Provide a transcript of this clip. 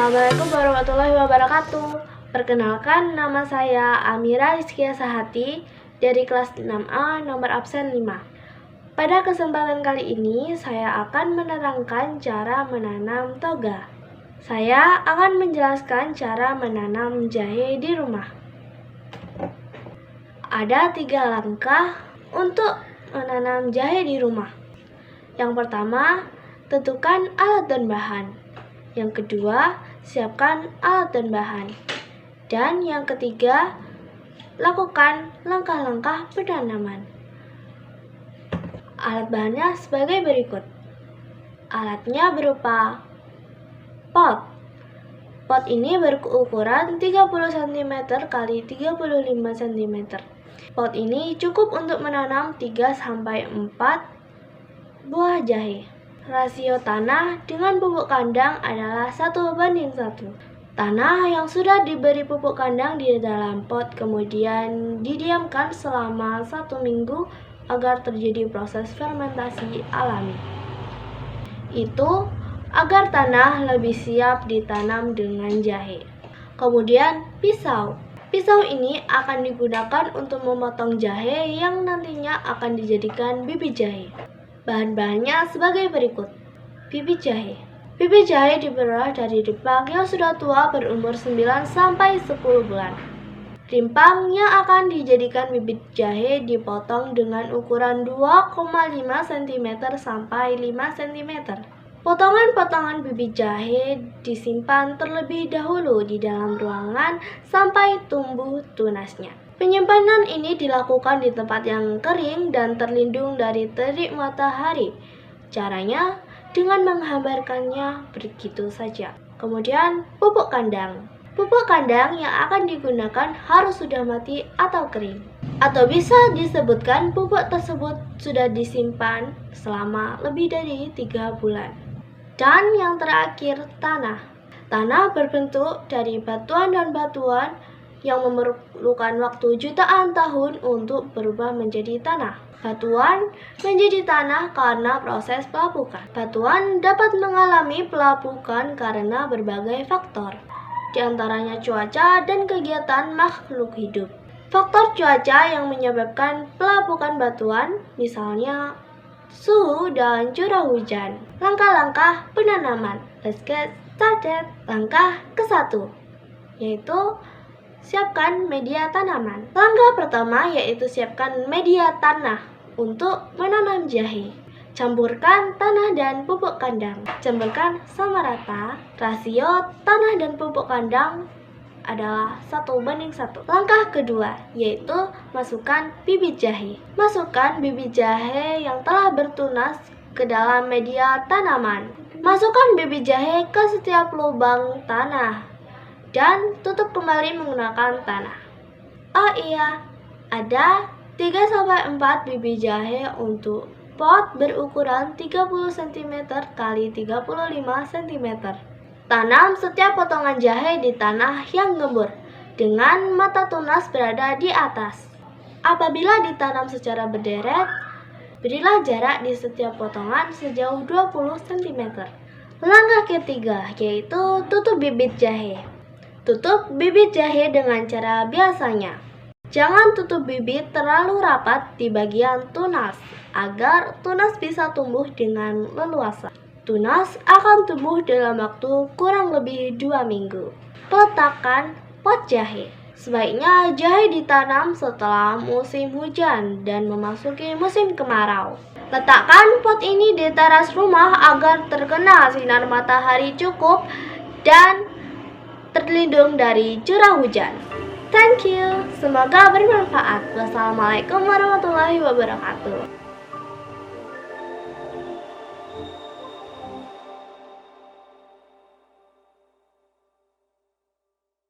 Assalamualaikum warahmatullahi wabarakatuh. Perkenalkan, nama saya Amira Rizkia Sahati dari kelas 6A nomor absen 5. Pada kesempatan kali ini, saya akan menerangkan cara menanam toga. Saya akan menjelaskan cara menanam jahe di rumah. Ada 3 langkah untuk menanam jahe di rumah. Yang pertama, tentukan alat dan bahan. Yang kedua, siapkan alat dan bahan. Dan yang ketiga, lakukan langkah-langkah penanaman. Alat bahannya sebagai berikut. Alatnya berupa pot. Pot ini berukuran 30 cm x 35 cm. Pot ini cukup untuk menanam 3-4 buah jahe. Rasio tanah dengan pupuk kandang adalah 1:1. Tanah yang sudah diberi pupuk kandang di dalam pot kemudian didiamkan selama 1 minggu agar terjadi proses fermentasi alami. Itu agar tanah lebih siap ditanam dengan jahe. Kemudian pisau. Pisau ini akan digunakan untuk memotong jahe yang nantinya akan dijadikan bibit jahe. Bahan-bahannya sebagai berikut. Bibit jahe. Bibit jahe diperoleh dari rimpang yang sudah tua berumur 9-10 bulan. Rimpang yang akan dijadikan bibit jahe dipotong dengan ukuran 2,5 cm sampai 5 cm. Potongan-potongan bibit jahe disimpan terlebih dahulu di dalam ruangan sampai tumbuh tunasnya. Penyimpanan ini dilakukan di tempat yang kering dan terlindung dari terik matahari. Caranya dengan menghambarkannya begitu saja. Kemudian pupuk kandang. Pupuk kandang yang akan digunakan harus sudah mati atau kering. Atau bisa disebutkan pupuk tersebut sudah disimpan selama lebih dari 3 bulan. Dan yang terakhir, tanah. Tanah berbentuk dari batuan dan batuan yang memerlukan waktu jutaan tahun untuk berubah menjadi tanah. Batuan menjadi tanah karena proses pelapukan. Batuan dapat mengalami pelapukan karena berbagai faktor, di antaranya cuaca dan kegiatan makhluk hidup. Faktor cuaca yang menyebabkan pelapukan batuan, misalnya suhu dan curah hujan. Langkah-langkah penanaman. Let's get started. Langkah ke-1, yaitu siapkan media tanaman. Langkah pertama yaitu siapkan media tanah untuk menanam jahe. Campurkan tanah dan pupuk kandang. Campurkan sama rata. Rasio tanah dan pupuk kandang adalah 1:1. Langkah kedua yaitu masukkan bibit jahe. Masukkan bibit jahe yang telah bertunas ke dalam media tanaman. Masukkan bibit jahe ke setiap lubang tanah dan tutup kembali menggunakan tanah. Oh iya, ada 3-4 bibit jahe untuk pot berukuran 30 cm x 35 cm. Tanam setiap potongan jahe di tanah yang gembur dengan mata tunas berada di atas. Apabila ditanam secara berderet, berilah jarak di setiap potongan sejauh 20 cm. Langkah ketiga yaitu tutup bibit jahe. Tutup bibit jahe dengan cara biasanya. Jangan tutup bibit terlalu rapat di bagian tunas agar tunas bisa tumbuh dengan leluasa. Tunas akan tumbuh dalam waktu kurang lebih 2 minggu. Peletakan pot jahe. Sebaiknya jahe ditanam setelah musim hujan dan memasuki musim kemarau. Letakkan pot ini di teras rumah agar terkena sinar matahari cukup dan terlindung dari curah hujan. Thank you. Semoga bermanfaat. Wassalamualaikum warahmatullahi wabarakatuh.